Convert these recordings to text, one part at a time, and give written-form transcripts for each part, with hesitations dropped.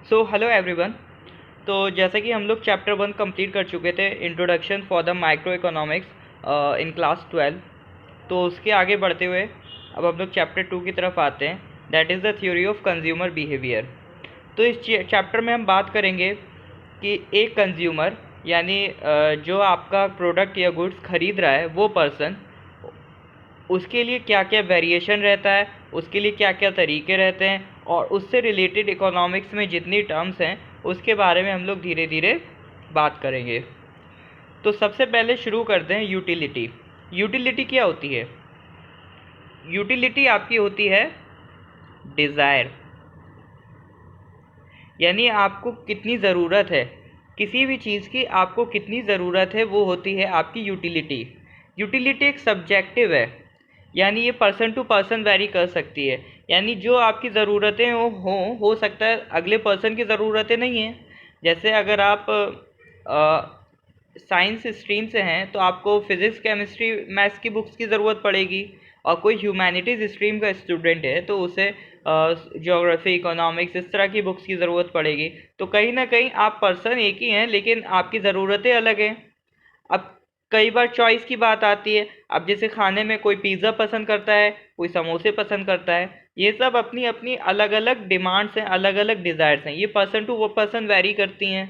So hello everyone. तो जैसे कि हम लोग चैप्टर 1 कंप्लीट कर चुके थे, introduction for the micro economics in class 12। तो उसके आगे बढ़ते हुए अब हम लोग चैप्टर 2 की तरफ आते हैं, that is the theory of consumer behaviour. तो इस चैप्टर में हम बात करेंगे कि एक कंज्यूमर यानी जो आपका प्रोडक्ट या गुड्स खरीद रहा है वो पर्सन, उसके लिए क्या क्या वेरिएशन रहता है, उसके लिए क्या क्या तरीके रहते हैं, और उससे रिलेटेड इकोनॉमिक्स में जितनी टर्म्स हैं उसके बारे में हम लोग धीरे धीरे बात करेंगे। तो सबसे पहले शुरू करते हैं यूटिलिटी। यूटिलिटी क्या होती है? यूटिलिटी आपकी होती है डिज़ायर, यानी आपको कितनी ज़रूरत है, किसी भी चीज़ की आपको कितनी ज़रूरत है वो होती है आपकी यूटिलिटी। यूटिलिटी एक सब्जेक्टिव है, यानी ये पर्सन टू पर्सन वेरी कर सकती है। यानी जो आपकी ज़रूरतें हो सकता है अगले पर्सन की ज़रूरतें नहीं हैं। जैसे अगर आप साइंस स्ट्रीम से हैं तो आपको फिज़िक्स केमिस्ट्री मैथ्स की बुक्स की ज़रूरत पड़ेगी, और कोई ह्यूमैनिटीज़ स्ट्रीम का स्टूडेंट है तो उसे ज्योग्राफी इकोनॉमिक्स इस तरह की बुक्स की ज़रूरत पड़ेगी। तो कहीं ना कहीं आप पर्सन एक ही हैं लेकिन आपकी ज़रूरतें अलग हैं। अब कई बार चॉइस की बात आती है। अब जैसे खाने में कोई पिज़्ज़ा पसंद करता है, कोई समोसे पसंद करता है, ये सब अपनी अपनी अलग अलग डिमांड्स हैं, अलग अलग डिज़ायर्स हैं, ये पर्सन टू वो पर्सन वेरी करती हैं।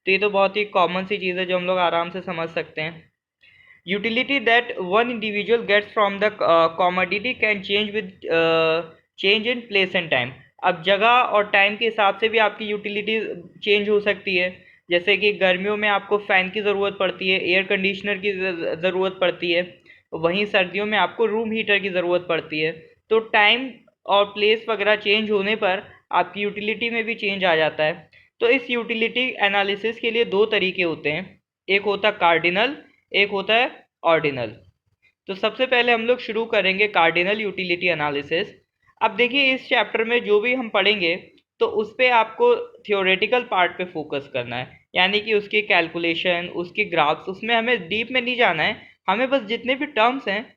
तो ये तो बहुत ही कॉमन सी चीज़ है जो हम लोग आराम से समझ सकते हैं। Utility that one individual gets from the commodity can change with change in place and time. अब जगह और टाइम के हिसाब से भी आपकी यूटिलिटी चेंज हो सकती है। जैसे कि गर्मियों में आपको फ़ैन की ज़रूरत पड़ती है, एयर कंडीशनर की ज़रूरत पड़ती है, वहीं सर्दियों में आपको रूम हीटर की ज़रूरत पड़ती है। तो टाइम और प्लेस वगैरह चेंज होने पर आपकी यूटिलिटी में भी चेंज आ जाता है। तो इस यूटिलिटी एनालिसिस के लिए दो तरीके होते हैं, एक होता है कार्डिनल, एक होता है ऑर्डिनल। तो सबसे पहले हम लोग शुरू करेंगे कार्डिनल यूटिलिटी एनालिसिस। अब देखिए इस चैप्टर में जो भी हम पढ़ेंगे तो उस पर आपको थियोरेटिकल पार्ट पे फोकस करना है, यानी कि उसकी कैलकुलेशन, उसकी ग्राफ्स, उसमें हमें डीप में नहीं जाना है। हमें बस जितने भी टर्म्स हैं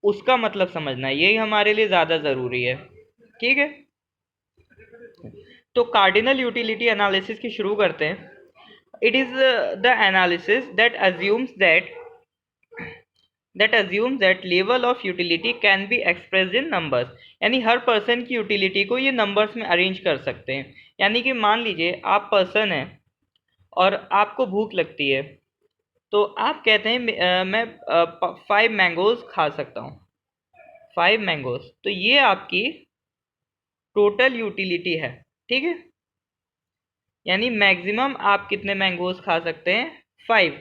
उसका मतलब समझना है, यही हमारे लिए ज़्यादा ज़रूरी है। ठीक है, तो कार्डिनल यूटिलिटी एनालिसिस की शुरू करते हैं। It is the analysis that level of utility can be expressed in numbers. यानी हर पर्सन की यूटिलिटी को ये नंबर्स में अरेंज कर सकते हैं। यानी कि मान लीजिए आप पर्सन हैं और आपको भूख लगती है, तो आप कहते हैं मैं 5 मैंगोज़ खा सकता हूँ, 5 मैंगोज़। तो ये आपकी टोटल यूटिलिटी है। ठीक है, यानी मैक्सिमम आप कितने मैंगोज़ खा सकते हैं? 5।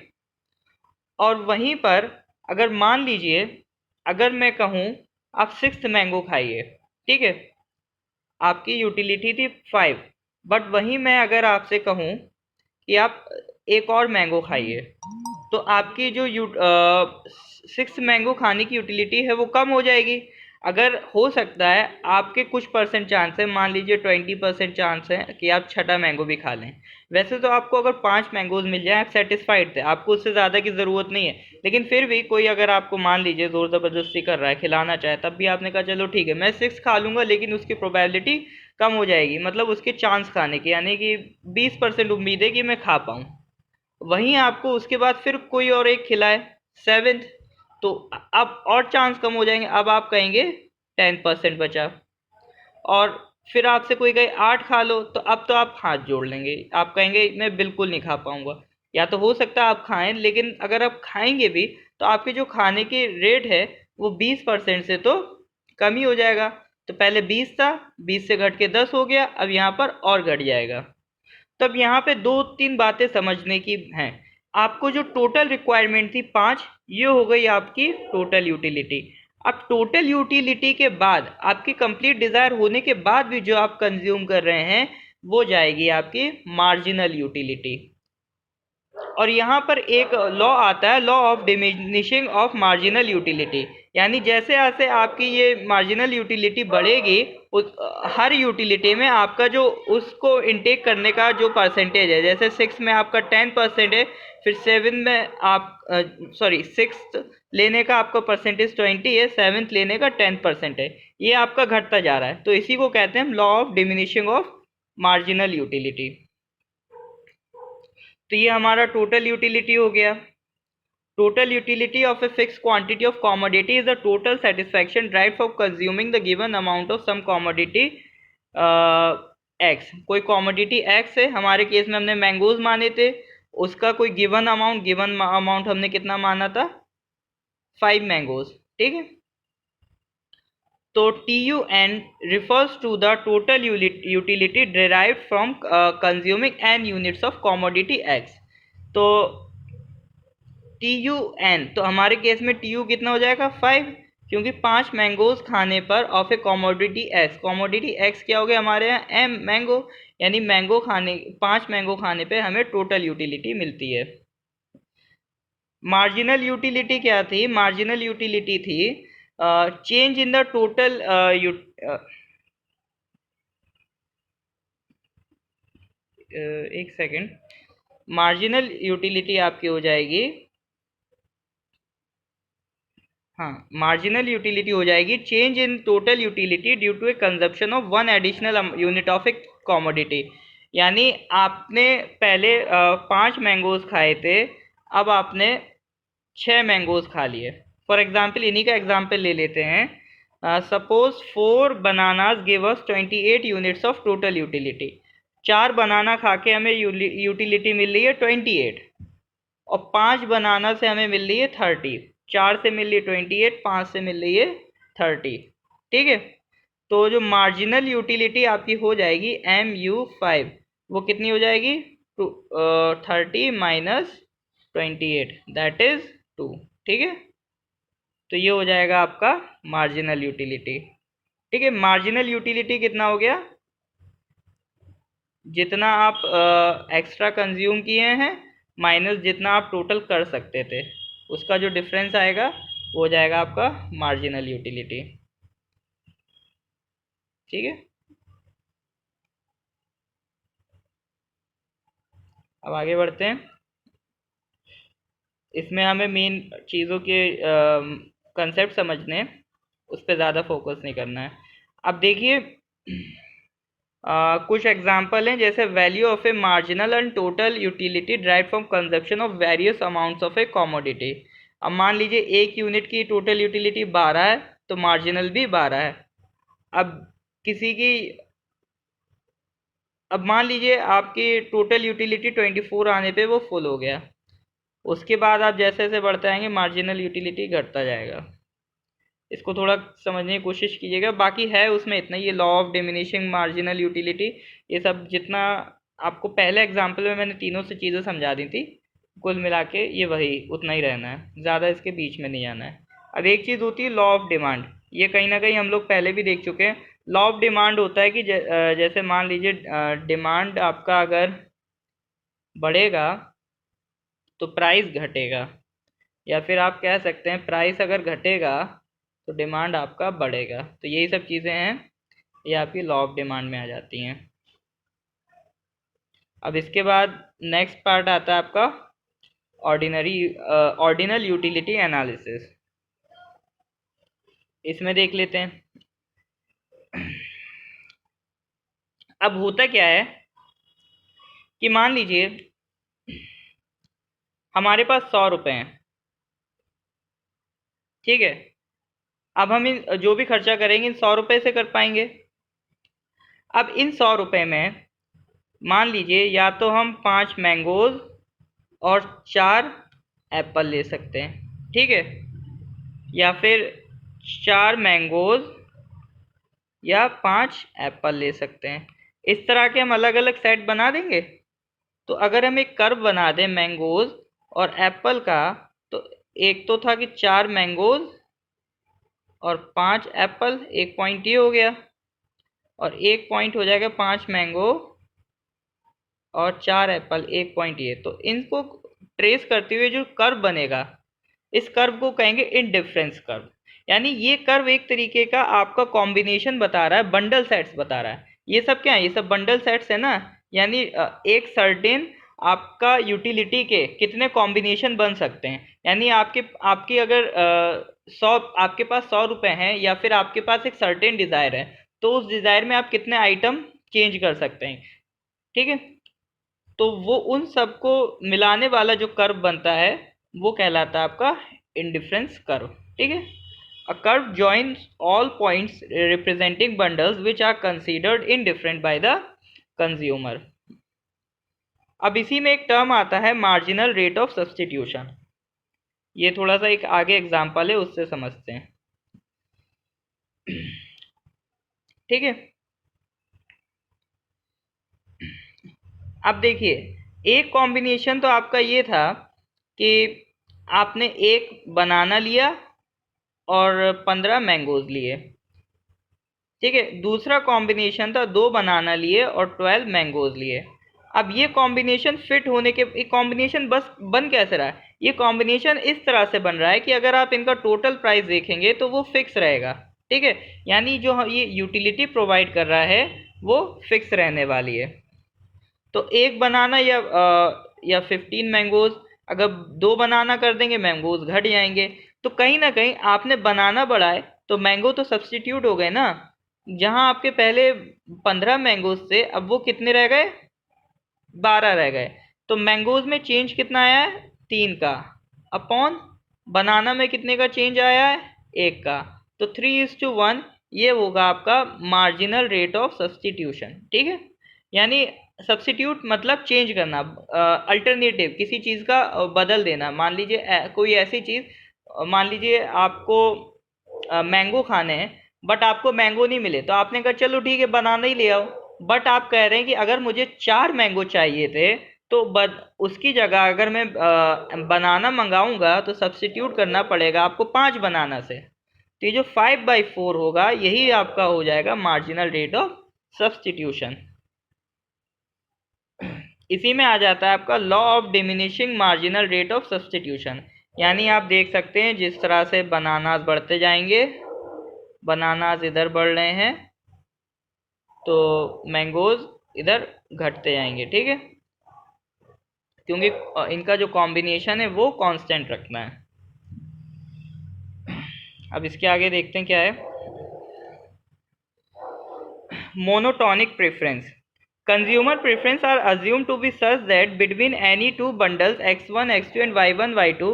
और वहीं पर अगर मान लीजिए अगर मैं कहूँ आप 6th मैंगो खाइए, ठीक है, आपकी यूटिलिटी थी 5, बट वहीं मैं अगर आपसे कहूँ कि आप एक और मैंगो खाइए, तो आपकी जो 6 मैंगो खाने की यूटिलिटी है वो कम हो जाएगी। अगर हो सकता है आपके कुछ परसेंट चांस है, मान लीजिए 20% चांस है कि आप छठा मैंगो भी खा लें। वैसे तो आपको अगर 5 मैंगोज मिल जाए आप सेटिस्फाइड थे, आपको उससे ज़्यादा की ज़रूरत नहीं है। लेकिन फिर भी कोई अगर आपको मान लीजिए ज़ोर ज़बरदस्ती कर रहा है, खिलाना चाहे, तब भी आपने कहा चलो ठीक है मैं 6 खा लूँगा, लेकिन उसकी प्रोबेबिलिटी कम हो जाएगी, मतलब उसके चांस खाने की, यानी कि 20% उम्मीद है कि मैं खा पाऊँ। वहीं आपको उसके बाद फिर कोई और एक खिलाए 7th, तो अब और चांस कम हो जाएंगे, अब आप कहेंगे 10% बचा। और फिर आपसे कोई कहे 8 खा लो, तो अब तो आप हाथ जोड़ लेंगे, आप कहेंगे मैं बिल्कुल नहीं खा पाऊंगा। या तो हो सकता है आप खाएं, लेकिन अगर आप खाएंगे भी तो आपके जो खाने की रेट है वो 20% से तो कम ही हो जाएगा। तो पहले 20 था, 20 से घट के 10 हो गया, अब यहाँ पर और घट जाएगा। तब यहाँ पे दो तीन बातें समझने की हैं। आपको जो टोटल रिक्वायरमेंट थी 5, ये हो गई आपकी टोटल यूटिलिटी। अब टोटल यूटिलिटी के बाद आपकी कंप्लीट डिज़ायर होने के बाद भी जो आप कंज्यूम कर रहे हैं वो जाएगी आपकी मार्जिनल यूटिलिटी। और यहाँ पर एक लॉ आता है, law of diminishing of marginal utility. यानी जैसे जैसे आपकी ये मार्जिनल यूटिलिटी बढ़ेगी, हर यूटिलिटी में आपका जो उसको इनटेक करने का जो परसेंटेज है, जैसे 6 में आपका 10% है, फिर 7 में आप 6th लेने का आपका परसेंटेज 20 है, 7th लेने का 10% है, ये आपका घटता जा रहा है। तो इसी को कहते हैं हम law of diminishing of marginal utility. तो ये हमारा टोटल यूटिलिटी हो गया। Total utility of a fix quantity of commodity is the total satisfaction drive for consuming the given amount of some commodity X. कोई कॉमोडिटी एक्स है, हमारे case में हमने मैंगोज माने थे, उसका कोई गिवन अमाउंट हमने कितना माना था, 5 मैंगोज, ठीक है। तो TUN refers to the total utility derived from consuming n units of commodity X। तो TUN, तो हमारे केस में TU कितना हो जाएगा 5, क्योंकि 5 मैंगोज खाने पर of a commodity X। Commodity X क्या हो गया हमारे यहाँ M मैंगो, यानी 5 मैंगो खाने पे हमें टोटल यूटिलिटी मिलती है। मार्जिनल यूटिलिटी क्या थी, मार्जिनल यूटिलिटी थी चेंज इन द टोटल एक सेकेंड, मार्जिनल यूटिलिटी आपकी हो जाएगी, हाँ मार्जिनल यूटिलिटी हो जाएगी change in total utility due to a consumption of 1 additional unit of a commodity. यानी आपने पहले 5 मैंगोज खाए थे, अब आपने 6 मैंगोज खा लिए। फॉर एग्जाम्पल इन्हीं का एग्जाम्पल ले लेते हैं। Suppose 4 bananas give us 28 units of total utility. 4 बनाना खा के हमें यूटिलिटी मिल रही है 28, और 5 बनाना से हमें मिल रही है 30। 4 से मिल रही है 28, 5 से मिल रही है 30, ठीक है। तो जो मार्जिनल यूटिलिटी आपकी हो जाएगी MU5, वो कितनी हो जाएगी 30 माइनस 28, दैट इज 2, ठीक है। तो ये हो जाएगा आपका मार्जिनल यूटिलिटी, ठीक है। मार्जिनल यूटिलिटी कितना हो गया, जितना आप एक्स्ट्रा कंज्यूम किए हैं माइनस जितना आप टोटल कर सकते थे, उसका जो डिफरेंस आएगा वो हो जाएगा आपका मार्जिनल यूटिलिटी, ठीक है। अब आगे बढ़ते हैं। इसमें हमें मेन चीज़ों के कंसेप्ट समझने हैं, उस पर ज़्यादा फोकस नहीं करना है। अब देखिए कुछ एग्जांपल हैं, जैसे value of A marginal and total utility drive from consumption of various amounts of a commodity. अब मान लीजिए 1 यूनिट की टोटल यूटिलिटी 12 है, तो मार्जिनल भी 12 है। अब किसी की, अब मान लीजिए आपकी टोटल यूटिलिटी 24 आने पे वो फुल हो गया, उसके बाद आप जैसे जैसे बढ़ते आएंगे मार्जिनल यूटिलिटी घटता जाएगा। इसको थोड़ा समझने की कोशिश कीजिएगा, बाकी है उसमें इतना ही, ये law of diminishing marginal utility, ये सब जितना आपको पहले एग्जाम्पल में मैंने तीनों से चीज़ें समझा दी थी, कुल मिला के ये वही उतना ही रहना है, ज़्यादा इसके बीच में नहीं आना है। अब एक चीज़ होती है लॉ ऑफ डिमांड, ये कहीं ना कहीं हम लोग पहले भी देख चुके हैं। लॉ ऑफ डिमांड होता है कि जैसे मान लीजिए डिमांड आपका अगर बढ़ेगा तो प्राइस घटेगा, या फिर आप कह सकते हैं प्राइस अगर घटेगा तो डिमांड आपका बढ़ेगा। तो यही सब चीज़ें हैं, ये आपकी लॉ ऑफ डिमांड में आ जाती हैं। अब इसके बाद नेक्स्ट पार्ट आता है आपका ऑर्डिनल यूटिलिटी एनालिसिस। इसमें देख लेते हैं। अब होता क्या है कि मान लीजिए हमारे पास 100 रुपये हैं, ठीक है। अब हम इन जो भी खर्चा करेंगे इन 100 रुपये से कर पाएंगे। अब इन 100 रुपये में मान लीजिए या तो हम 5 मैंगोज और 4 एप्पल ले सकते हैं, ठीक है, या फिर 4 मैंगोज या 5 एप्पल ले सकते हैं। इस तरह के हम अलग अलग सेट बना देंगे। तो अगर हम एक कर्व बना दें मैंगोज और एप्पल का, तो एक तो था कि 4 मैंगोज और 5 एप्पल, एक पॉइंट ये हो गया, और एक पॉइंट हो जाएगा 5 मैंगो और 4 एप्पल, एक पॉइंट ये। तो इनको ट्रेस करते हुए जो कर्व बनेगा, इस कर्व को कहेंगे इंडिफरेंस कर्व। यानी ये कर्व एक तरीके का आपका कॉम्बिनेशन बता रहा है, बंडल सेट्स बता रहा है। ये सब क्या है, ये सब बंडल सेट्स है ना, यानी एक सर्टेन आपका यूटिलिटी के कितने कॉम्बिनेशन बन सकते हैं। यानी आपकी अगर 100, आपके पास 100 रुपये हैं, या फिर आपके पास एक सर्टेन डिज़ायर है, तो उस डिज़ायर में आप कितने आइटम चेंज कर सकते हैं, ठीक है। तो वो उन सबको मिलाने वाला जो कर्व बनता है वो कहलाता है आपका इंडिफरेंस कर्व, ठीक है। A curve joins all points representing bundles which are considered indifferent by the consumer. अब इसी में एक टर्म आता है मार्जिनल रेट ऑफ सब्स्टिट्यूशन। ये थोड़ा सा एक आगे एग्जांपल है, उससे समझते हैं, ठीक है। अब देखिए, एक कॉम्बिनेशन तो आपका ये था कि आपने एक बनाना लिया और 15 मैंगोज लिए, ठीक है। दूसरा कॉम्बिनेशन था 2 बनाना लिए और 12 मैंगोज लिए। अब ये कॉम्बिनेशन फिट होने के, ये कॉम्बिनेशन बस बन कैसे रहा है, ये कॉम्बिनेशन इस तरह से बन रहा है कि अगर आप इनका टोटल प्राइस देखेंगे तो वो फिक्स रहेगा, ठीक है। यानी जो ये यूटिलिटी प्रोवाइड कर रहा है वो फिक्स रहने वाली है। तो एक बनाना या 15 मैंगोज, अगर 2 बनाना कर देंगे मैंगोज घट जाएंगे। तो कहीं ना कहीं आपने बनाना बढ़ाए तो मैंगो तो सब्स्टिट्यूट हो गए ना। जहां आपके पहले 15 मैंगोज थे, अब वो कितने रह गए, 12 रह गए। तो मैंगोज में चेंज कितना आया है, 3 का, अपॉन बनाना में कितने का चेंज आया है, 1 का। तो 3:1 ये होगा आपका मार्जिनल रेट ऑफ सब्स्टिट्यूशन, ठीक है। यानी सब्स्टिट्यूट मतलब चेंज करना, अल्टरनेटिव किसी चीज़ का बदल देना। मान लीजिए कोई ऐसी चीज़, मान लीजिए आपको मैंगो खाने हैं बट आपको मैंगो नहीं मिले, तो आपने कहा चलो ठीक है बनाना ही ले आओ। बट आप कह रहे हैं कि अगर मुझे 4 मैंगो चाहिए थे, तो उसकी जगह अगर मैं बनाना मंगाऊंगा तो सब्स्टिट्यूट करना पड़ेगा आपको 5 बनाना से। तो ये जो 5/4 होगा यही आपका हो जाएगा मार्जिनल रेट ऑफ सब्स्टिट्यूशन। इसी में आ जाता है आपका law of diminishing marginal rate of substitution. यानी आप देख सकते हैं जिस तरह से बनानास बढ़ते जाएंगे, बनानास इधर बढ़ रहे हैं तो मैंगोज इधर घटते जाएंगे, ठीक है, क्योंकि इनका जो कॉम्बिनेशन है वो कांस्टेंट रखना है। अब इसके आगे देखते हैं क्या है, monotonic preference. Consumer preference are assumed to be such that between any two bundles x1, x2 and y1, y2,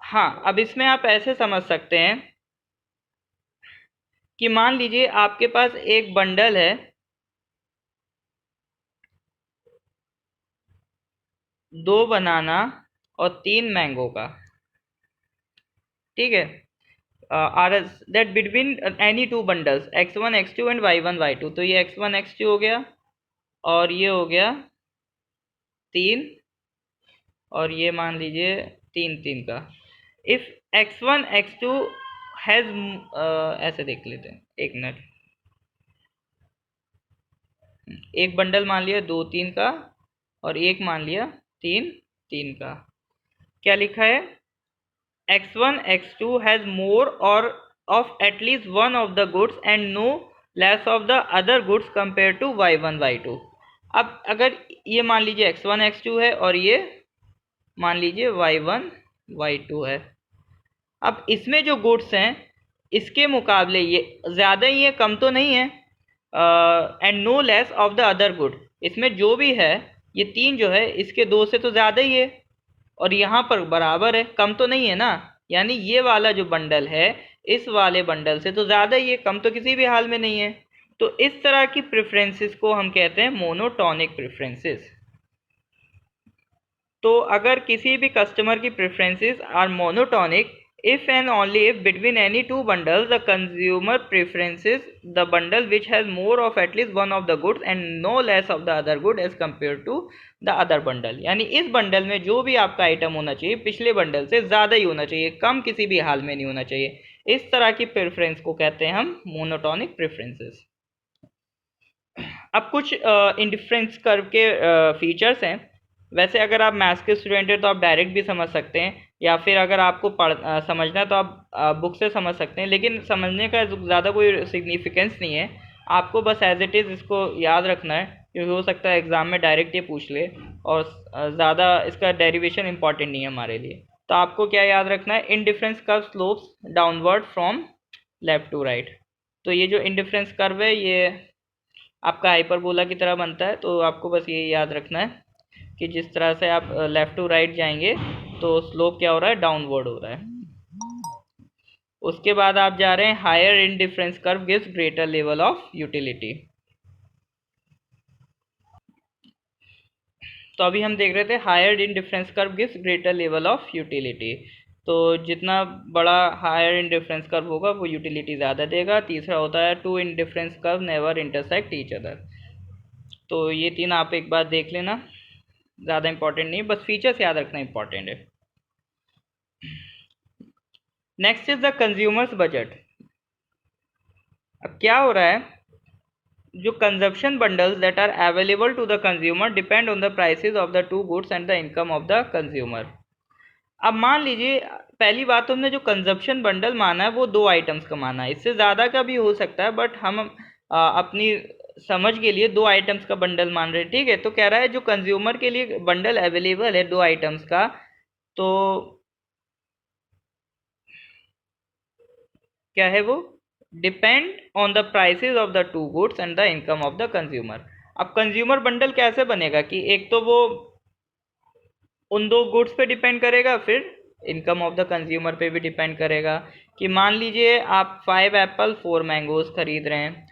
हाँ, अब इसमें आप ऐसे समझ सकते हैं कि मान लीजिए आपके पास एक बंडल है, 2 बनाना और 3 मैंगो का, ठीक है। R S that between any two bundles x1, x2 and y1, y2। तो ये x1, x2 हो गया और ये हो गया 3, और ये मान लीजिए 3 का। इफ x1, x2 हैज, ऐसे देख लेते हैं, एक मिनट, एक बंडल मान लिया 2, 3 का और एक मान लिया 3, 3 का। क्या लिखा है, x1, x2 हैज मोर और of at least one of the goods and no less of the other goods compare to y1, y2। अब अगर ये मान लीजिए x1, x2 है और ये मान लीजिए y1, y2 है। अब इसमें जो गुड्स हैं इसके मुकाबले ये ज़्यादा ही है, कम तो नहीं है, and no less of the other good. इसमें जो भी है ये 3 जो है इसके 2 से तो ज़्यादा ही है, और यहाँ पर बराबर है, कम तो नहीं है ना। यानी ये वाला जो बंडल है इस वाले बंडल से तो ज़्यादा ही है, कम तो किसी भी हाल में नहीं है। तो इस तरह की प्रेफरेंसेस को हम कहते हैं मोनोटोनिक प्रेफरेंसेस। तो अगर किसी भी कस्टमर की preferences are monotonic if and only if between any two bundles the consumer preferences the bundle which has more of at least one of the goods and no less of the other good as compared to the other bundle। यानी इस bundle में जो भी आपका item होना चाहिए पिछले bundle से ज़्यादा ही होना चाहिए, कम किसी भी हाल में नहीं होना चाहिए। इस तरह की प्रेफरेंस को कहते हैं हम मोनोटोनिक प्रेफरेंसेस। अब कुछ इंडिफरेंस कर्व के फीचर्स हैं। वैसे अगर आप मैथ्स के स्टूडेंट हैं तो आप डायरेक्ट भी समझ सकते हैं, या फिर अगर आपको समझना है तो आप बुक से समझ सकते हैं, लेकिन समझने का ज़्यादा कोई सिग्निफिकेंस नहीं है। आपको बस एज इट इज़ इसको याद रखना है, क्योंकि हो सकता है एग्ज़ाम में डायरेक्ट ये पूछ ले, और ज़्यादा इसका डेरिवेशन इंपॉर्टेंट नहीं है हमारे लिए। तो आपको क्या याद रखना है, indifference curve slopes downward from left to right. तो ये जो इंडिफरेंस कर्व है ये आपका हाइपरबोला की तरह बनता है। तो आपको बस ये याद रखना है कि जिस तरह से आप लेफ़्ट टू राइट जाएंगे तो स्लोप क्या हो रहा है, डाउनवर्ड हो रहा है। उसके बाद आप जा रहे हैं higher indifference curve gives greater level of utility. तो अभी हम देख रहे थे higher indifference curve gives greater level of utility. तो जितना बड़ा हायर इंडिफरेंस कर्व होगा वो यूटिलिटी ज़्यादा देगा। तीसरा होता है two indifference curve never intersect each other. तो ये तीन आप एक बार देख लेना, ज़्यादा इंपॉर्टेंट नहीं, बस फीचर्स याद रखना इंपॉर्टेंट है। Next is the consumer's budget. अब क्या हो रहा है, जो consumption bundles that are available to the consumer depend on the prices of the two goods and the income of the consumer. अब मान लीजिए पहली बात तो हमने जो कंजप्शन बंडल माना है वो 2 आइटम्स का माना है, इससे ज़्यादा का भी हो सकता है बट हम अपनी समझ के लिए 2 आइटम्स का बंडल मान रहे हैं, ठीक है। तो कह रहा है जो कंज्यूमर के लिए बंडल अवेलेबल है 2 आइटम्स का, तो क्या है वो, depend on the prices of the two goods and the income of the consumer. अब कंज्यूमर बंडल कैसे बनेगा कि एक तो वो उन 2 गुड्स पे डिपेंड करेगा, फिर इनकम ऑफ द कंज्यूमर पे भी डिपेंड करेगा। कि मान लीजिए आप 5 एप्पल 4 मैंगोज खरीद रहे हैं,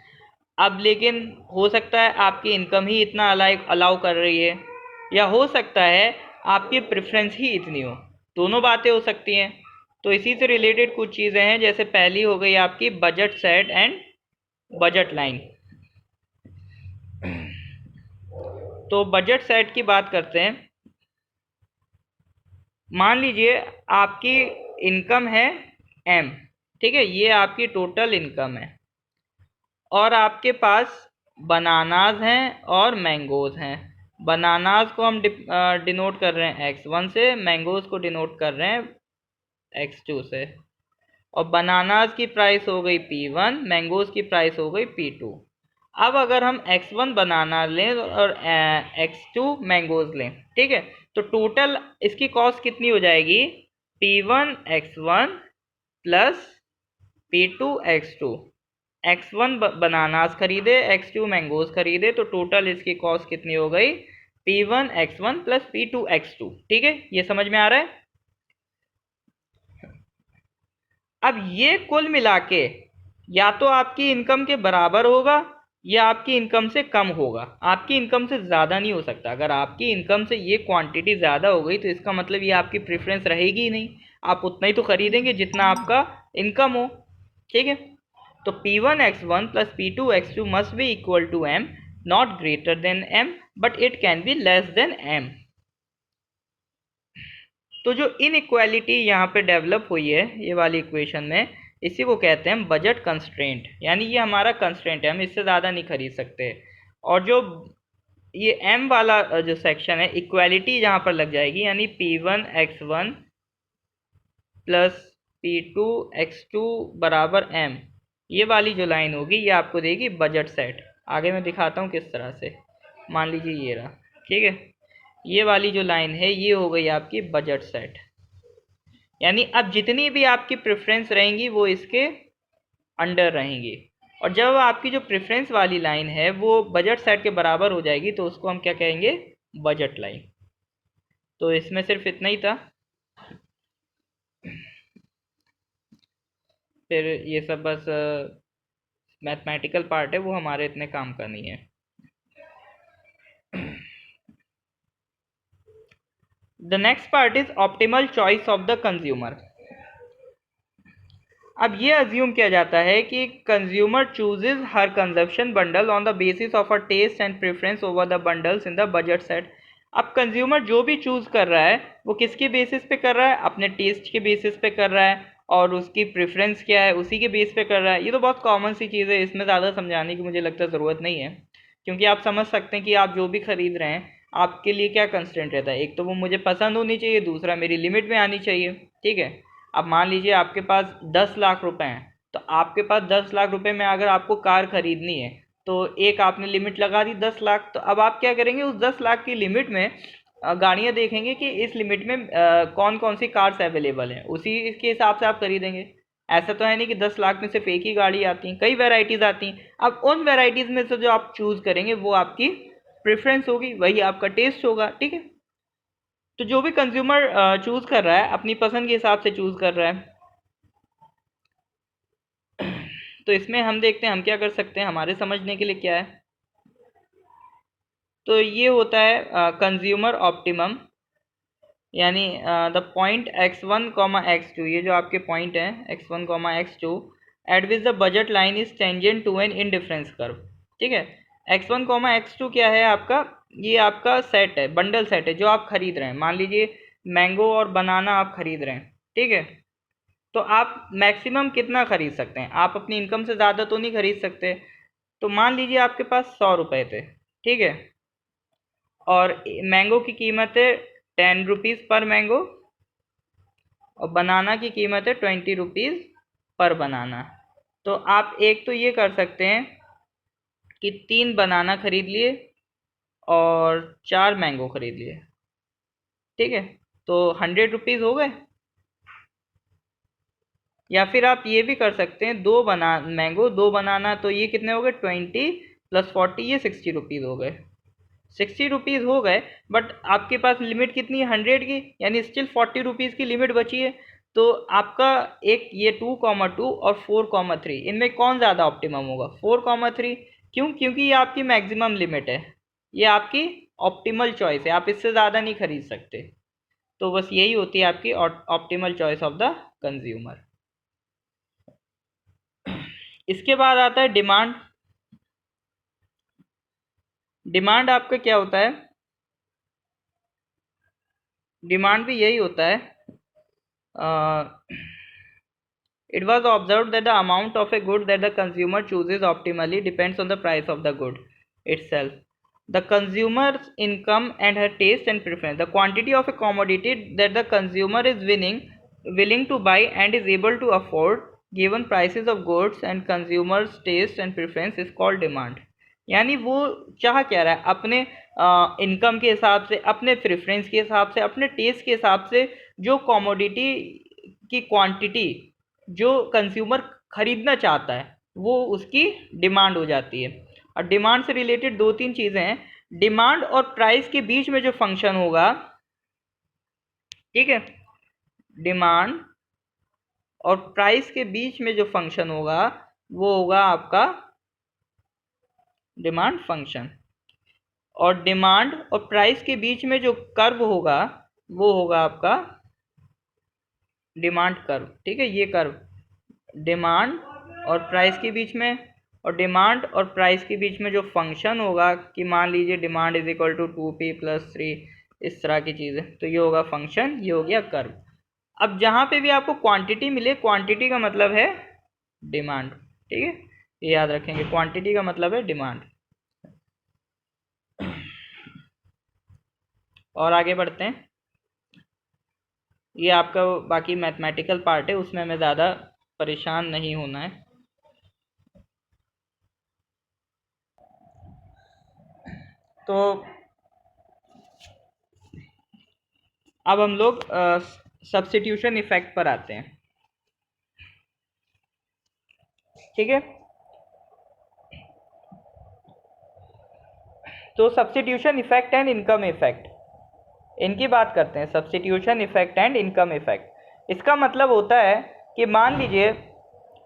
अब लेकिन हो सकता है आपकी इनकम ही इतना अलाउ कर रही है, या हो सकता है आपकी प्रेफरेंस ही इतनी हो, दोनों बातें हो सकती हैं। तो इसी से रिलेटेड कुछ चीज़ें हैं, जैसे पहली हो गई आपकी budget set and budget line. तो बजट सेट की बात करते हैं। मान लीजिए आपकी इनकम है m, ठीक है, ये आपकी टोटल इनकम है, और आपके पास बनानाज हैं और मैंगोज हैं। बनानाज को हम डिनोट कर रहे हैं x1 से, मैंगोज को डिनोट कर रहे हैं x2 से। और बनानाज की प्राइस हो गई P1, मैंगोज की प्राइस हो गई P2। अब अगर हम x1 बनाना लें और x2 मैंगोज लें, ठीक है, तो टोटल इसकी कॉस्ट कितनी हो जाएगी, P1 x1 plus P2 x2। x1 bananas खरीदे, x2 मैंगोज खरीदे, तो टोटल इसकी कॉस्ट कितनी हो गई, P1 x1 plus P2 x2। ठीक है, ये समझ में आ रहा है। अब ये कुल मिला के या तो आपकी इनकम के बराबर होगा या आपकी इनकम से कम होगा, आपकी इनकम से ज़्यादा नहीं हो सकता। अगर आपकी इनकम से ये क्वांटिटी ज़्यादा हो गई तो इसका मतलब ये आपकी प्रेफरेंस रहेगी ही नहीं, आप उतना ही तो खरीदेंगे जितना आपका इनकम हो, ठीक है। तो P1 x1 plus P2 x2 must be equal to m, not greater than m but it can be less than m। तो जो इनइक्वालिटी यहाँ पे डेवलप हुई है ये वाली इक्वेशन में, इसी को कहते हैं बजट कंस्ट्रेंट, यानी ये हमारा कंस्ट्रेंट है, हम इससे ज़्यादा नहीं खरीद सकते। और जो ये m वाला जो सेक्शन है, इक्वालिटी यहाँ पर लग जाएगी, यानी P1 x1 plus P2 x2 बराबर m, ये वाली जो लाइन होगी ये आपको देगी बजट सेट। आगे मैं दिखाता हूँ किस तरह से। मान लीजिए ये रहा, ठीक है, ये वाली जो लाइन है ये हो गई आपकी बजट सेट, यानी अब जितनी भी आपकी प्रेफरेंस रहेंगी वो इसके अंडर रहेंगी। और जब आपकी जो प्रेफरेंस वाली लाइन है वो बजट सेट के बराबर हो जाएगी तो उसको हम क्या कहेंगे, बजट लाइन। तो इसमें सिर्फ इतना ही था, फिर ये सब बस मैथमेटिकल पार्ट है, वो हमारे इतने काम का नहीं है। The next part is optimal choice of the consumer। अब ये अज्यूम किया जाता है कि consumer chooses her consumption bundle on the basis of a taste and preference over the bundles in the budget set. अब कंज्यूमर जो भी choose कर रहा है वो किसके बेसिस पे कर रहा है, अपने टेस्ट के बेसिस पे कर रहा है, और उसकी प्रेफरेंस क्या है उसी के बेस पे कर रहा है। ये तो बहुत कॉमन सी चीज़ है, इसमें ज़्यादा समझाने की मुझे लगता है ज़रूरत नहीं है, क्योंकि आप समझ सकते हैं कि आप जो भी खरीद रहे हैं आपके लिए क्या कंस्ट्रेंट रहता है। एक तो वो मुझे पसंद होनी चाहिए, दूसरा मेरी लिमिट में आनी चाहिए, ठीक है। अब मान लीजिए आपके पास 10 लाख रुपए हैं, तो आपके पास 10 लाख रुपए में अगर आपको कार खरीदनी है तो एक आपने लिमिट लगा दी 10 लाख, तो अब आप क्या करेंगे, उस 10 लाख की लिमिट में गाड़ियाँ देखेंगे कि इस लिमिट में कौन कौन सी कार्स अवेलेबल हैं, उसी के हिसाब से आप खरीदेंगे। ऐसा तो है नहीं कि 10 लाख में सिर्फ एक ही गाड़ी आती है, कई वैरायटीज आती हैं। अब उन वैरायटीज में से जो आप चूज करेंगे वो आपकी प्रेफरेंस होगी, वही आपका टेस्ट होगा, ठीक है। तो जो भी कंज्यूमर चूज कर रहा है अपनी पसंद के हिसाब से चूज कर रहा है। तो इसमें हम देखते हैं हम क्या कर सकते हैं, हमारे समझने के लिए क्या है। तो ये होता है कंज्यूमर ऑप्टिमम, यानी द पॉइंट x1, x2, ये जो आपके पॉइंट हैं x1, x2 at which the budget line is tangent to an indifference curve, ठीक है। x1, x2 क्या है आपका, ये आपका सेट है, बंडल सेट है जो आप खरीद रहे हैं। मान लीजिए मैंगो और बनाना आप खरीद रहे हैं, ठीक है। तो आप मैक्सिमम कितना खरीद सकते हैं, आप अपनी इनकम से ज़्यादा तो नहीं खरीद सकते। तो मान लीजिए आपके पास 100 रुपये थे, ठीक है, और मैंगो की कीमत है 10 रुपीज़ पर मैंगो, और बनाना की कीमत है 20 रुपीज़ पर बनाना। तो आप एक तो ये कर सकते हैं कि 3 बनाना खरीद लिए और 4 मैंगो खरीद लिए, ठीक है, तो 100 रुपीज़ हो गए। या फिर आप ये भी कर सकते हैं, 2 मैंगो 2 बनाना, तो ये कितने हो गए, 20 + 40, ये 60 रुपीज़ हो गए। 60 रुपीज़ हो गए, बट आपके पास लिमिट कितनी है, 100 की, यानी स्टिल 40 रुपीज़ की लिमिट बची है। तो आपका एक ये 2,2 और 4,3, इनमें कौन ज़्यादा ऑप्टिमम होगा, 4,3। क्यों, क्योंकि ये आपकी मैक्सिमम लिमिट है, ये आपकी ऑप्टिमल चॉइस है, आप इससे ज़्यादा नहीं खरीद सकते। तो बस यही होती है आपकी optimal choice of the consumer. इसके बाद आता है डिमांड। डिमांड आपका क्या होता है, डिमांड भी यही होता है, it was observed that the amount of a good that the consumer chooses optimally depends on the price of the good itself, the consumer's income and her taste and preference. The quantity of a commodity that the consumer is willing to buy and is able to afford given prices of goods and consumer's taste and preference is called demand. यानी वो चाह क्या रहा है, अपने income के हिसाब से, अपने प्रेफरेंस के हिसाब से, अपने टेस्ट के हिसाब से जो कमोडिटी की क्वांटिटी जो कंज्यूमर खरीदना चाहता है वो उसकी डिमांड हो जाती है। और डिमांड से रिलेटेड 2-3 चीज़ें हैं। डिमांड और प्राइस के बीच में जो फंक्शन होगा, ठीक है, डिमांड और प्राइस के बीच में जो फंक्शन होगा वो होगा आपका डिमांड फंक्शन। और डिमांड और प्राइस के बीच में जो कर्व होगा वो होगा आपका डिमांड कर्व, ठीक है। ये कर्व डिमांड और प्राइस के बीच में, और डिमांड और प्राइस के बीच में जो फंक्शन होगा कि मान लीजिए demand is equal to 2p + 3, इस तरह की चीज़ें, तो ये होगा फंक्शन, ये हो गया कर्व। अब जहाँ पे भी आपको क्वांटिटी मिले, क्वांटिटी का मतलब है डिमांड, ठीक है, ये याद रखेंगे, क्वांटिटी का मतलब है डिमांड। और आगे बढ़ते हैं, ये आपका बाकी मैथमेटिकल पार्ट है, उसमें हमें ज़्यादा परेशान नहीं होना है। तो अब हम लोग सब्स्टिट्यूशन इफेक्ट पर आते हैं, ठीक है। तो substitution effect and income effect, इनकी बात करते हैं, substitution effect and income effect. इसका मतलब होता है कि मान लीजिए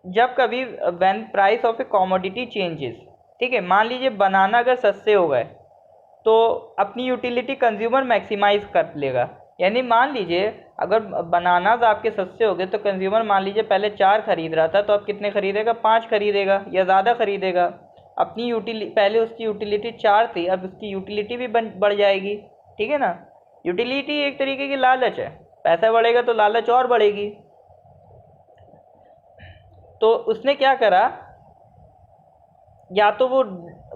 जब कभी when price of A commodity changes, ठीक है, मान लीजिए बनाना अगर सस्ते हो गए तो अपनी यूटिलिटी कंज्यूमर मैक्सिमाइज कर लेगा। यानी मान लीजिए अगर बनानाज आपके सस्ते हो गए तो कंज्यूमर मान लीजिए पहले 4 खरीद रहा था, तो अब कितने खरीदेगा, 5 खरीदेगा या ज़्यादा खरीदेगा। अपनी पहले उसकी यूटिलिटी 4 थी, अब उसकी यूटिलिटी भी बढ़ जाएगी, ठीक है ना। यूटिलिटी एक तरीके की लालच है, पैसा बढ़ेगा तो लालच और बढ़ेगी। तो उसने क्या करा, या तो वो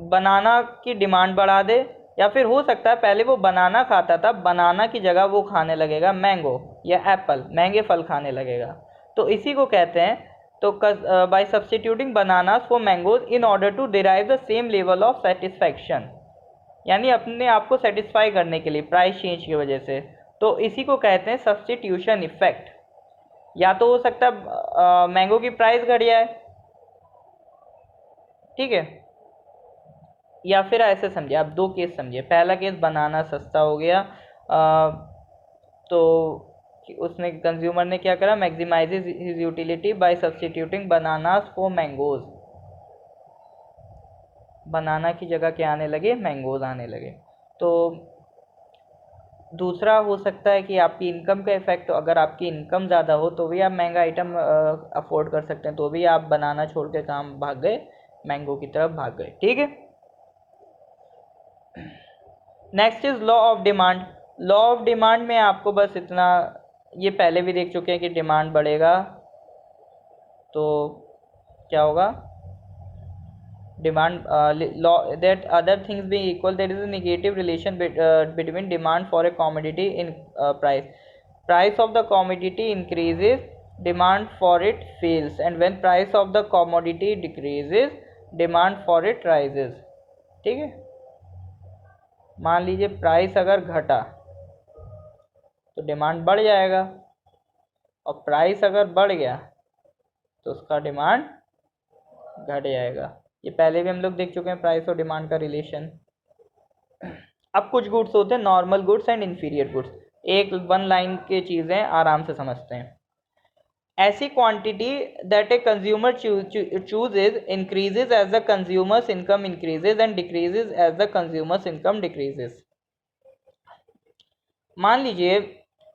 बनाना की डिमांड बढ़ा दे, या फिर हो सकता है पहले वो बनाना खाता था, बनाना की जगह वो खाने लगेगा मैंगो या एप्पल, महंगे फल खाने लगेगा। तो इसी को कहते हैं, तो by substituting bananas for mangoes in order to derive the same level of satisfaction, यानी अपने आप को सेटिस्फाई करने के लिए प्राइस चेंज की वजह से, तो इसी को कहते हैं सब्स्टिट्यूशन इफेक्ट। या तो हो सकता है मैंगो की प्राइस घट जाए, ठीक है, या फिर ऐसे समझिए, आप दो केस समझिए। पहला केस बनाना सस्ता हो गया, तो उसने कंज्यूमर ने क्या करा, maximises his utility by substituting bananas for mangoes. Banana की जगह क्या आने लगे, मैंगोज आने लगे। तो दूसरा हो सकता है कि आपकी इनकम का इफेक्ट, तो अगर आपकी इनकम ज़्यादा हो तो भी आप महंगा आइटम अफोर्ड कर सकते हैं, तो भी आप बनाना छोड़ के काम भाग गए, मैंगो की तरफ भाग गए, ठीक है। Next is law of demand. Law of demand में आपको बस इतना, ये पहले भी देख चुके हैं कि डिमांड बढ़ेगा तो क्या होगा, demand law that other things being equal there is a negative relation between demand for a commodity in price of the commodity increases, demand for it falls, and when price of the commodity decreases, demand for it rises, ठीक है। मान लीजिए price अगर घटा तो demand बढ़ जाएगा, और प्राइस अगर बढ़ गया तो उसका डिमांड घट जाएगा। ये पहले भी हम लोग देख चुके हैं, प्राइस और डिमांड का रिलेशन। अब कुछ गुड्स होते हैं normal goods and inferior goods, एक वन लाइन की चीज़ें आराम से समझते हैं। ऐसी quantity that a consumer chooses increases as the consumer's income increases and decreases as the consumer's income decreases. मान लीजिए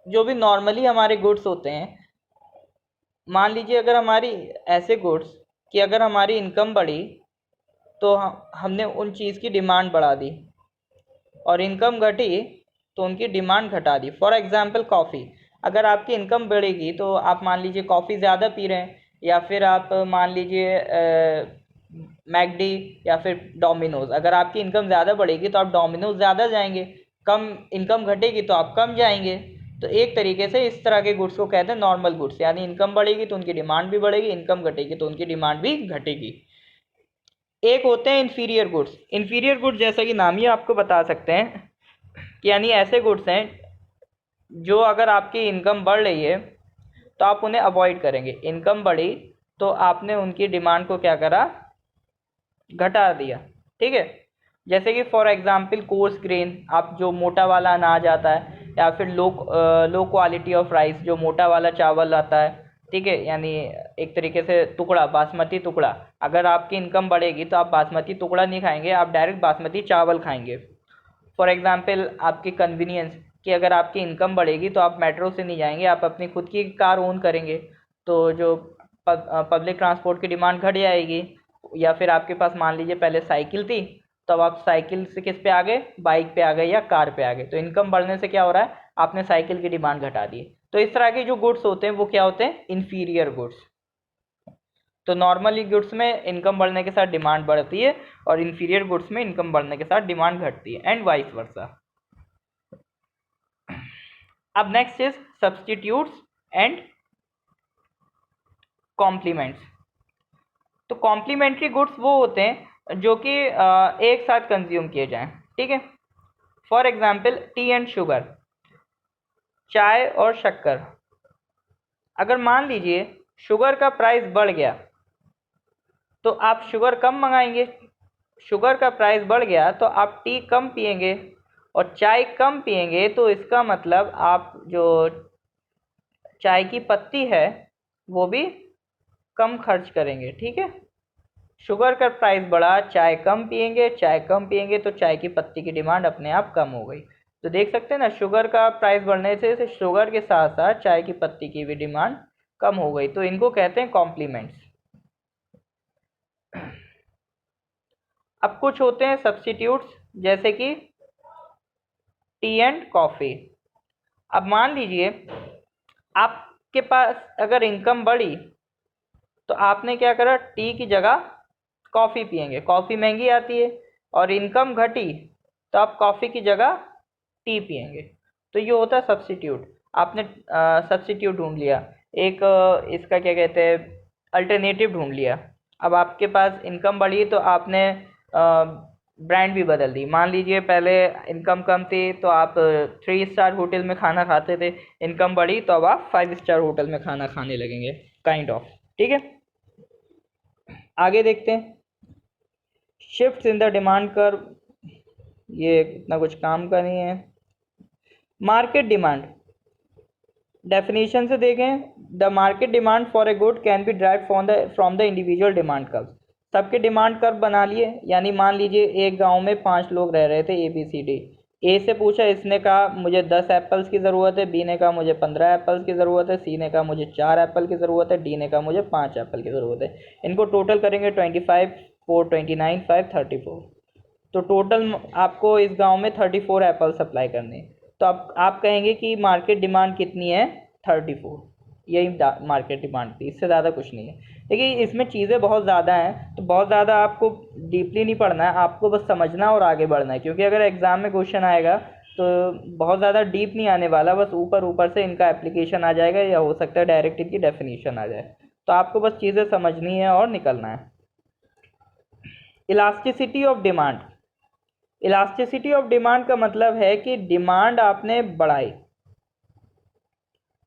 जो भी नॉर्मली हमारे गुड्स होते हैं, मान लीजिए अगर हमारी ऐसे गुड्स कि अगर हमारी इनकम बढ़ी तो हमने उन चीज़ की डिमांड बढ़ा दी, और इनकम घटी तो उनकी डिमांड घटा दी। फॉर एग्जांपल कॉफ़ी, अगर आपकी इनकम बढ़ेगी तो आप मान लीजिए कॉफ़ी ज़्यादा पी रहे हैं, या फिर आप मान लीजिए मैकडी या फिर डोमिनोज़, अगर आपकी इनकम ज़्यादा बढ़ेगी तो आप डोमिनोज़ ज़्यादा जाएंगे, कम इनकम घटेगी तो आप कम जाएंगे। तो एक तरीके से इस तरह के गुड्स को कहते हैं नॉर्मल गुड्स, यानी इनकम बढ़ेगी तो उनकी डिमांड भी बढ़ेगी, इनकम घटेगी तो उनकी डिमांड भी घटेगी। एक होते हैं इन्फीरियर गुड्स। इन्फीरियर गुड्स जैसा कि नाम ही आपको बता सकते हैं कि यानी ऐसे गुड्स हैं जो अगर आपकी इनकम बढ़ रही है तो आप उन्हें अवॉइड करेंगे, इनकम बढ़ी तो आपने उनकी डिमांड को क्या करा, घटा दिया, ठीक है। जैसे कि फॉर एग्जांपल कोर्स ग्रेन, आप जो मोटा वाला अनाज आता है, या फिर लो क्वालिटी ऑफ राइस, जो मोटा वाला चावल आता है, ठीक है, यानी एक तरीके से टुकड़ा, बासमती टुकड़ा। अगर आपकी इनकम बढ़ेगी तो आप बासमती टुकड़ा नहीं खाएंगे, आप डायरेक्ट बासमती चावल खाएंगे। फॉर एग्जांपल आपकी कन्वीनियंस, कि अगर आपकी इनकम बढ़ेगी तो आप मेट्रो से नहीं जाएंगे, आप अपनी खुद की कार ओन करेंगे, तो जो पब्लिक ट्रांसपोर्ट की डिमांड घट जाएगी। या फिर आपके पास मान लीजिए पहले साइकिल थी, तो अब आप साइकिल से किस पे आ गए, बाइक पे आ गए या कार पे आ गए, तो इनकम बढ़ने से क्या हो रहा है, आपने साइकिल की डिमांड घटा दी। तो इस तरह के जो गुड्स होते हैं वो क्या होते हैं, इन्फीरियर गुड्स। तो नॉर्मली गुड्स में इनकम बढ़ने के साथ डिमांड बढ़ती है, और इन्फीरियर गुड्स में इनकम बढ़ने के साथ डिमांड घटती है, एंड वाइस वर्सा। अब next is substitutes and complements. तो कॉम्प्लीमेंट्री गुड्स वो होते हैं जो कि एक साथ कंज्यूम किए जाएं, ठीक है। For example T and sugar, चाय और शक्कर। अगर मान लीजिए शुगर का प्राइस बढ़ गया तो आप शुगर कम मंगाएंगे, शुगर का प्राइस बढ़ गया तो आप टी कम पिएंगे, और चाय कम पिएंगे तो इसका मतलब आप जो चाय की पत्ती है वो भी कम खर्च करेंगे, ठीक है। शुगर का प्राइस बढ़ा, चाय कम पिएंगे, चाय कम पिएंगे तो चाय की पत्ती की डिमांड अपने आप कम हो गई। तो देख सकते हैं ना, शुगर का प्राइस बढ़ने से शुगर के साथ साथ चाय की पत्ती की भी डिमांड कम हो गई। तो इनको कहते हैं कॉम्प्लीमेंट्स। अब कुछ होते हैं सब्स्टिट्यूट्स, जैसे कि टी एंड कॉफ़ी। अब मान लीजिए आपके पास अगर इनकम बढ़ी तो आपने क्या करा, टी की जगह कॉफ़ी पिएंगे, कॉफ़ी महंगी आती है, और इनकम घटी तो आप कॉफ़ी की जगह टी पिएंगे। तो ये होता है सब्स्टिट्यूट। आपने सब्स्टिट्यूट ढूंढ लिया, एक इसका क्या कहते हैं, अल्टरनेटिव ढूंढ लिया। अब आपके पास इनकम बढ़ी तो आपने ब्रांड भी बदल दी। मान लीजिए पहले इनकम कम थी तो आप 3 स्टार होटल में खाना खाते थे, इनकम बढ़ी तो अब आप 5 स्टार होटल में खाना खाने लगेंगे, काइंड ऑफ। ठीक है, आगे देखते हैं। Shift in the demand curve, ये इतना कुछ काम का नहीं है। मार्केट डिमांड, डेफिनेशन से देखें, the market demand for a good can be drive from the individual demand curve. सबके डिमांड कर्व बना लिए, यानी मान लीजिए एक गांव में 5 लोग रह रहे थे, ABCD। ए से पूछा, इसने कहा मुझे 10 एप्पल्स की ज़रूरत है, बी ने कहा मुझे 15 एप्पल्स की ज़रूरत है, सी ने कहा मुझे 4 एप्पल की ज़रूरत है, डी ने कहा मुझे 5 एप्पल की ज़रूरत है। इनको टोटल करेंगे 25, 4, 29, 5, 34। तो टोटल आपको इस गांव में 34 एप्पल सप्लाई करने हैं। तो आप कहेंगे कि मार्केट डिमांड कितनी है, 34। यही मार्केट डिमांड थी, इससे ज़्यादा कुछ नहीं है। देखिए इसमें चीज़ें बहुत ज़्यादा हैं, तो बहुत ज़्यादा आपको डीपली नहीं पढ़ना है, आपको बस समझना और आगे बढ़ना है। क्योंकि अगर एग्ज़ाम में क्वेश्चन आएगा तो बहुत ज़्यादा डीप नहीं आने वाला, बस ऊपर ऊपर से इनका एप्लीकेशन आ जाएगा, या हो सकता है डायरेक्ट इनकी डेफिनेशन आ जाए। तो आपको बस चीज़ें समझनी है और निकलना है। Elasticity of demand, elasticity of demand का मतलब है कि डिमांड आपने बढ़ाई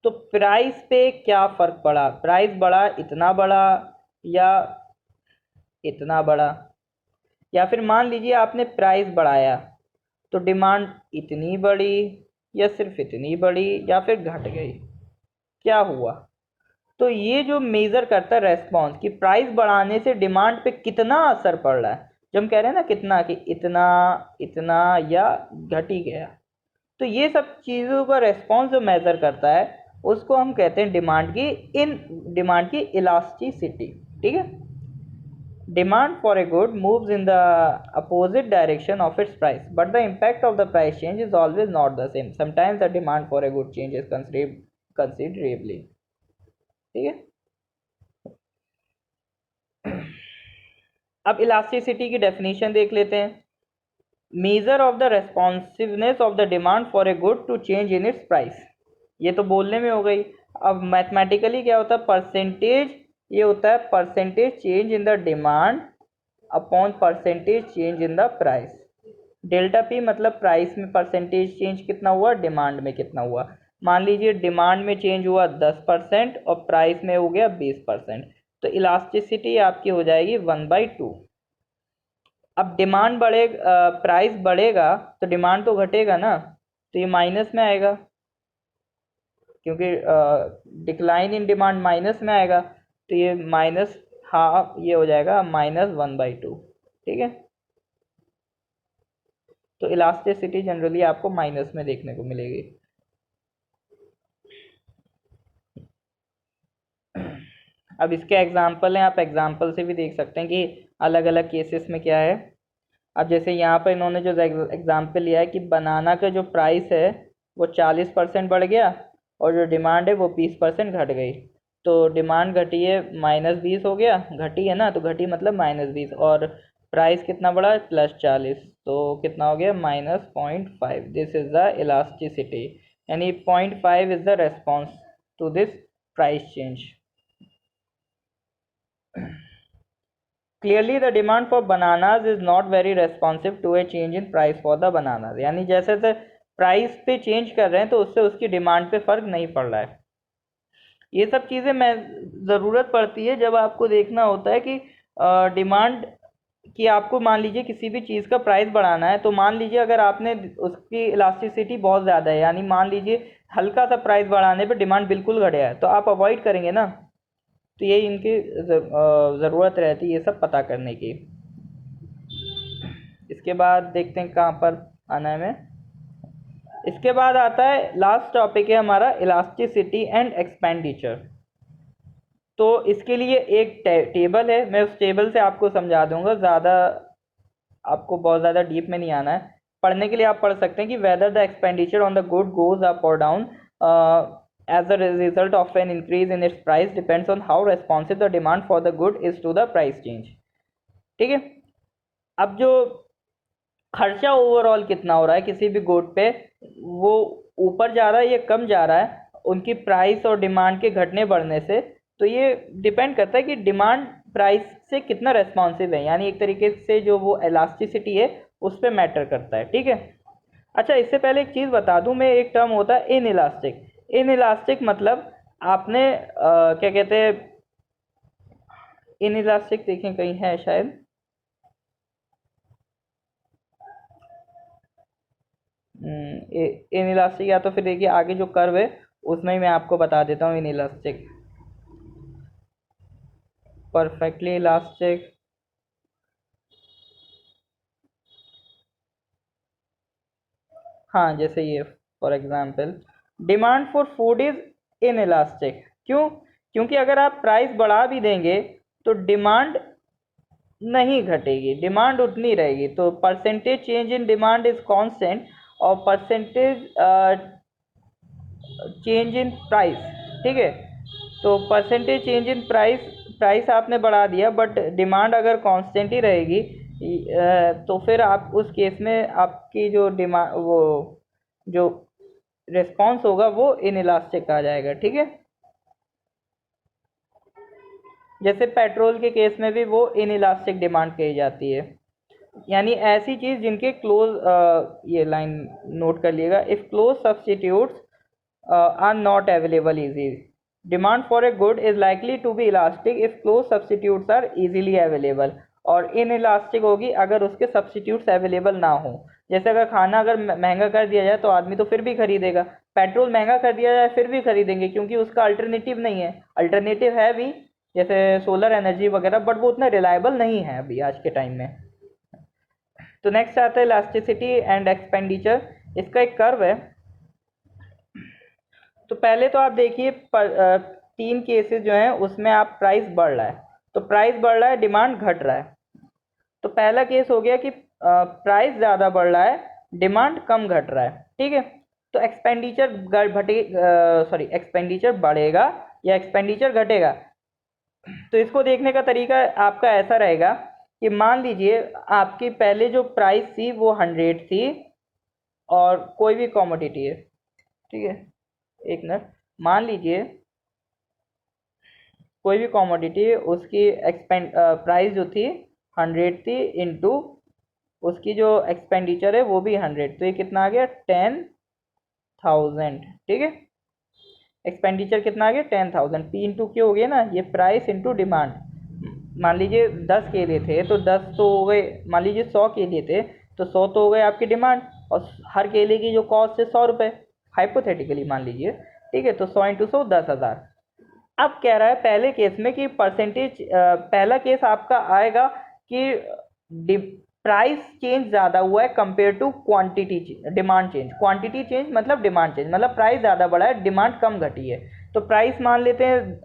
तो प्राइस पे क्या फ़र्क पड़ा, प्राइस बढ़ा, इतना बढ़ा या इतना बढ़ा। या फिर मान लीजिए आपने प्राइस बढ़ाया तो डिमांड इतनी बढ़ी या सिर्फ इतनी बढ़ी या फिर घट गई, क्या हुआ। तो ये जो मेज़र करता है रेस्पॉन्स कि प्राइस बढ़ाने से डिमांड पे कितना असर पड़ रहा है। जब हम कह रहे हैं ना कितना, कि इतना, इतना या घट ही गया, तो ये सब चीज़ों का रेस्पॉन्स जो मेज़र करता है उसको हम कहते हैं डिमांड की इलास्टिसिटी। ठीक है, demand for a good moves in the opposite direction of its price, but the impact of the price change is always not the same, sometimes the demand for a good change is considerably. ठीक है, अब elasticity की definition देख लेते हैं। Measure of the responsiveness of the demand for a good to change in its price, ये तो बोलने में हो गई। अब मैथमेटिकली क्या होता है, परसेंटेज, ये होता है percentage change in the demand upon percentage change in the price. Delta P मतलब प्राइस में परसेंटेज चेंज कितना हुआ, डिमांड में कितना हुआ। मान लीजिए डिमांड में चेंज हुआ 10% और प्राइस में हो गया 20%, तो इलास्टिसिटी आपकी हो जाएगी 1/2। अब डिमांड प्राइस बढ़ेगा तो डिमांड तो घटेगा ना, तो ये माइनस में आएगा, क्योंकि डिक्लाइन इन डिमांड माइनस में आएगा, तो ये माइनस हाफ, ये हो जाएगा -1/2। ठीक है, तो इलास्टिसिटी जनरली आपको माइनस में देखने को मिलेगी। अब इसके एग्जाम्पल हैं, आप एग्जाम्पल से भी देख सकते हैं कि अलग अलग केसेस में क्या है। अब जैसे यहाँ पर इन्होंने जो एग्जाम्पल लिया है कि बनाना का जो प्राइस है वो 40% बढ़ गया और जो डिमांड है वो 20% घट गई। तो डिमांड घटी है, -20 हो गया, घटी है ना, तो घटी मतलब -20, और प्राइस कितना बढ़ा, +40, तो कितना हो गया, -0.5। दिस इज़ द इलास्टिसिटी, यानी 0.5 is the response to this price change. Clearly the demand for bananas is not very responsive to a change in price for the bananas, यानी जैसे जैसे प्राइस पे चेंज कर रहे हैं तो उससे उसकी डिमांड पे फ़र्क नहीं पड़ रहा है। ये सब चीज़ें मैं ज़रूरत पड़ती है जब आपको देखना होता है कि डिमांड कि आपको मान लीजिए किसी भी चीज़ का प्राइस बढ़ाना है, तो मान लीजिए अगर आपने उसकी इलास्टिसिटी बहुत ज़्यादा है, यानी मान लीजिए हल्का सा प्राइस बढ़ाने पे डिमांड बिल्कुल घट गया है, तो आप अवॉइड करेंगे ना। तो ये इनकी ज़रूरत रहती है ये सब पता करने की। इसके बाद देखते हैं कहाँ पर आना है हमें। इसके बाद आता है लास्ट टॉपिक है हमारा, इलास्टिसिटी एंड एक्सपेंडिचर। तो इसके लिए एक टेबल है, मैं उस टेबल से आपको समझा दूंगा, ज़्यादा आपको बहुत ज़्यादा डीप में नहीं आना है। पढ़ने के लिए आप पढ़ सकते हैं कि whether the expenditure on the good goes up और down as a result of an increase in its price depends on how responsive the demand for the good is to the price change। ठीक है, अब जो खर्चा overall कितना हो रहा है किसी भी गुड पे, वो ऊपर जा रहा है या कम जा रहा है उनकी प्राइस और डिमांड के घटने बढ़ने से, तो ये डिपेंड करता है कि डिमांड प्राइस से कितना रेस्पॉन्सिव है, यानी एक तरीके से जो वो इलास्टिसिटी है उस पर मैटर करता है, ठीक है। अच्छा, इससे पहले एक चीज़ बता दूं मैं, एक टर्म होता है इन इलास्टिक। इन इलास्टिक मतलब आपने क्या कहते हैं, इन इलास्टिक देखें कहीं है शायद, इन इलास्टिक, या तो फिर देखिए आगे जो कर्व है उसमें ही मैं आपको बता देता हूँ इन इलास्टिक, परफेक्टली इलास्टिक, हाँ जैसे ये for example, demand for food is in elastic. क्यों? क्योंकि अगर आप प्राइस बढ़ा भी देंगे तो डिमांड नहीं घटेगी, डिमांड उतनी रहेगी। तो percentage change in demand is constant और परसेंटेज चेंज इन प्राइस, ठीक है। तो percentage change in price, price आपने बढ़ा दिया बट डिमांड अगर कांस्टेंट ही रहेगी, तो फिर आप उस केस में आपकी जो डिमांड, वो जो रिस्पॉन्स होगा वो इनइलास्टिक आ जाएगा, ठीक है। जैसे पेट्रोल के केस में भी वो इनइलास्टिक डिमांड कही जाती है, यानी ऐसी चीज़ जिनके क्लोज, ये लाइन नोट कर लिएगा, if close substitutes are not available easy. Demand for a good is likely to be elastic if close substitutes are easily available. और inelastic होगी अगर उसके substitutes available ना हो। जैसे अगर खाना अगर महंगा कर दिया जाए तो आदमी तो फिर भी खरीदेगा, पेट्रोल महंगा कर दिया जाए फिर भी खरीदेंगे, क्योंकि उसका अल्टरनेटिव नहीं है। अल्टरनेटिव है भी, जैसे सोलर एनर्जी वगैरह, बट वो उतना रिलायबल नहीं है अभी आज के टाइम में। तो नेक्स्ट आता है इलास्टिसिटी एंड एक्सपेंडिचर। इसका एक कर्व है। तो पहले तो आप देखिए, तीन केसेस जो हैं उसमें आप प्राइस बढ़ रहा है, तो प्राइस बढ़ रहा है, डिमांड घट रहा है। तो पहला केस हो गया कि प्राइस ज़्यादा बढ़ रहा है, डिमांड कम घट रहा है, ठीक है। तो एक्सपेंडिचर एक्सपेंडिचर बढ़ेगा या एक्सपेंडिचर घटेगा। तो इसको देखने का तरीका आपका ऐसा रहेगा कि मान लीजिए आपकी पहले जो प्राइस थी वो 100 थी, और कोई भी कॉमोडिटी है, ठीक है, एक मिनट, मान लीजिए कोई भी कॉमोडिटी उसकी प्राइस जो थी 100 थी, इंटू उसकी जो एक्सपेंडिचर है वो भी 100, तो ये कितना आ गया 10,000, ठीक है। एक्सपेंडिचर कितना आ गया 10,000, पी इंटू क्यू हो गया ना, ये प्राइस इंटू डिमांड। मान लीजिए 10 केले थे तो 10 तो हो गए, मान लीजिए 100 केले थे तो 100 तो हो गए आपकी डिमांड, और हर केले की जो कॉस्ट है 100 रुपये, हाइपोथेटिकली मान लीजिए, ठीक है। तो 100 इंटू 100 10,000। अब कह रहा है पहले केस में कि परसेंटेज, पहला केस आपका आएगा कि प्राइस चेंज ज़्यादा हुआ है compare to quantity, demand change. Quantity change मतलब डिमांड चेंज, मतलब प्राइस ज़्यादा बढ़ा है, डिमांड कम घटी है। तो प्राइस मान लेते हैं,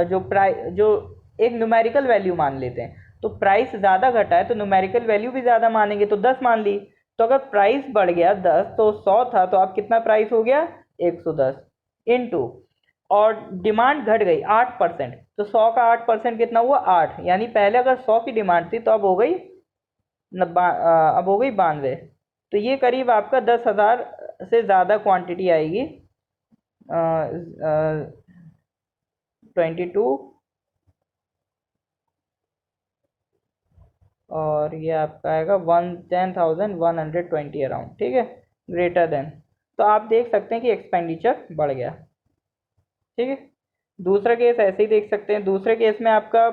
जो प्राइस, जो एक न्यूमेरिकल वैल्यू मान लेते हैं, तो प्राइस ज़्यादा घटा है तो न्यूमेरिकल वैल्यू भी ज़्यादा मानेंगे, तो 10 मान ली। तो अगर प्राइस बढ़ गया 10, तो 100 था तो अब कितना प्राइस हो गया 110, इंटू, और डिमांड घट गई 8%, तो 100 का 8% कितना हुआ 8, यानी पहले अगर 100 की डिमांड थी तो अब हो गई अब हो गई 92। तो ये करीब आपका 10,000 से ज़्यादा क्वांटिटी आएगी, 22, और ये आपका आएगा 10,120 अराउंड, ठीक है, ग्रेटर देन। तो आप देख सकते हैं कि एक्सपेंडिचर बढ़ गया, ठीक है। दूसरा केस ऐसे ही देख सकते हैं। दूसरे केस में आपका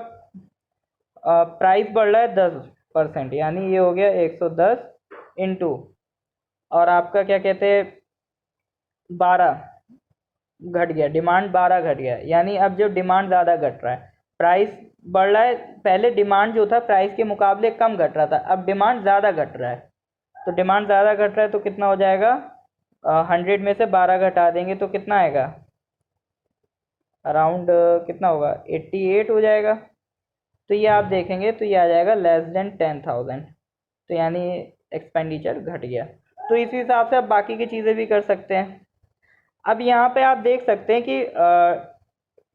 प्राइस बढ़ रहा है 10%, यानी ये हो गया 110 इंटू, और आपका क्या कहते हैं 12 घट गया, डिमांड 12 घट गया, यानी अब जो डिमांड ज़्यादा घट रहा है, प्राइस बढ़ रहा है, पहले डिमांड जो था प्राइस के मुकाबले कम घट रहा था, अब डिमांड ज़्यादा घट रहा है। तो डिमांड ज़्यादा घट रहा है तो कितना हो जाएगा, 100 में से 12 घटा देंगे तो कितना आएगा, अराउंड कितना होगा 88 हो जाएगा। तो ये आप देखेंगे तो ये आ जाएगा लेस देन 10,000, तो यानी एक्सपेंडिचर घट गया। तो इसी हिसाब से आप बाकी की चीज़ें भी कर सकते हैं। अब यहाँ पे आप देख सकते हैं कि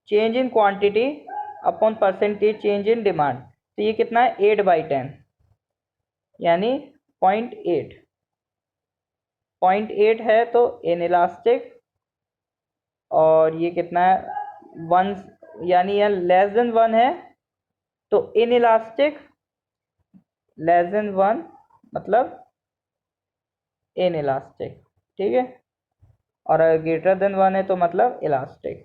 change in quantity upon percentage change in demand, तो ये कितना है 8/10, यानी 0.8, 0.8 है तो इनइलास्टिक, और ये कितना है 1, यानी यह लेस देन 1 है तो इन इलास्टिक लेस देन 1 मतलब इन इलास्टिक, ठीक है, और अगर ग्रेटर देन 1 है तो मतलब इलास्टिक।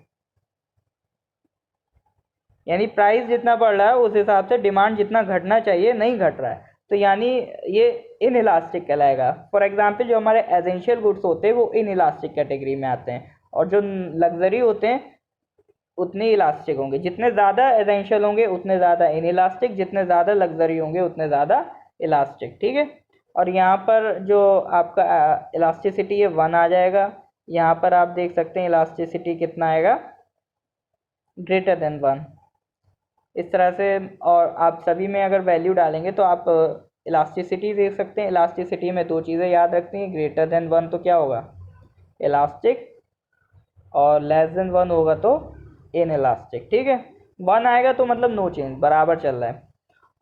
यानी प्राइस जितना बढ़ रहा है उस हिसाब से डिमांड जितना घटना चाहिए नहीं घट रहा है, तो यानी ये इन इलास्टिक कहलाएगा। फॉर एग्जांपल जो हमारे एसेंशियल गुड्स होते हैं वो इन इलास्टिक कैटेगरी में आते हैं, और जो लग्जरी होते हैं उतने इलास्टिक होंगे। जितने ज़्यादा एसेंशियल होंगे उतने ज़्यादा इन इलास्टिक, जितने ज़्यादा लग्जरी होंगे उतने ज़्यादा इलास्टिक, ठीक है। और यहाँ पर जो आपका इलास्टिसिटी है 1 आ जाएगा। यहाँ पर आप देख सकते हैं इलास्टिसिटी कितना आएगा, ग्रेटर देन 1, इस तरह से। और आप सभी में अगर वैल्यू डालेंगे तो आप इलास्टिसिटी देख सकते हैं। इलास्टिसिटी में दो चीज़ें याद रखनी है, ग्रेटर देन 1 तो क्या होगा इलास्टिक, और लेस देन 1 होगा तो इन इलास्टिक, ठीक है। 1 आएगा तो मतलब नो चेंज, बराबर चल रहा है।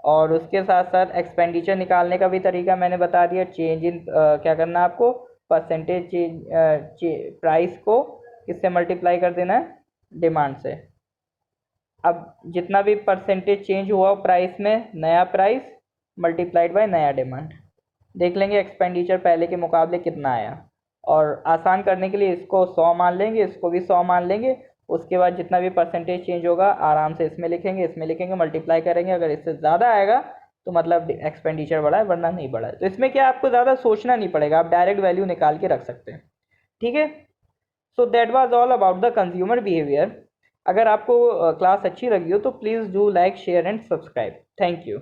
और उसके साथ साथ एक्सपेंडिचर निकालने का भी तरीका मैंने बता दिया। चेंज इन क्या करना है आपको, परसेंटेज चेंज प्राइस को किससे मल्टीप्लाई कर देना है, डिमांड से। अब जितना भी परसेंटेज चेंज हुआ प्राइस में, नया प्राइस मल्टीप्लाइड बाय नया डिमांड, देख लेंगे एक्सपेंडिचर पहले के मुकाबले कितना आया। और आसान करने के लिए इसको 100 मान लेंगे, इसको भी 100 मान लेंगे। उसके बाद जितना भी परसेंटेज चेंज होगा आराम से इसमें लिखेंगे, इसमें लिखेंगे, मल्टीप्लाई करेंगे। अगर इससे ज़्यादा आएगा तो मतलब एक्सपेंडिचर बढ़ा है, वरना नहीं बढ़ा है। तो इसमें क्या आपको ज़्यादा सोचना नहीं पड़ेगा, आप डायरेक्ट वैल्यू निकाल के रख सकते हैं, ठीक है। So that was all about the consumer behaviour. अगर आपको क्लास अच्छी लगी हो तो please do like share and subscribe. Thank you.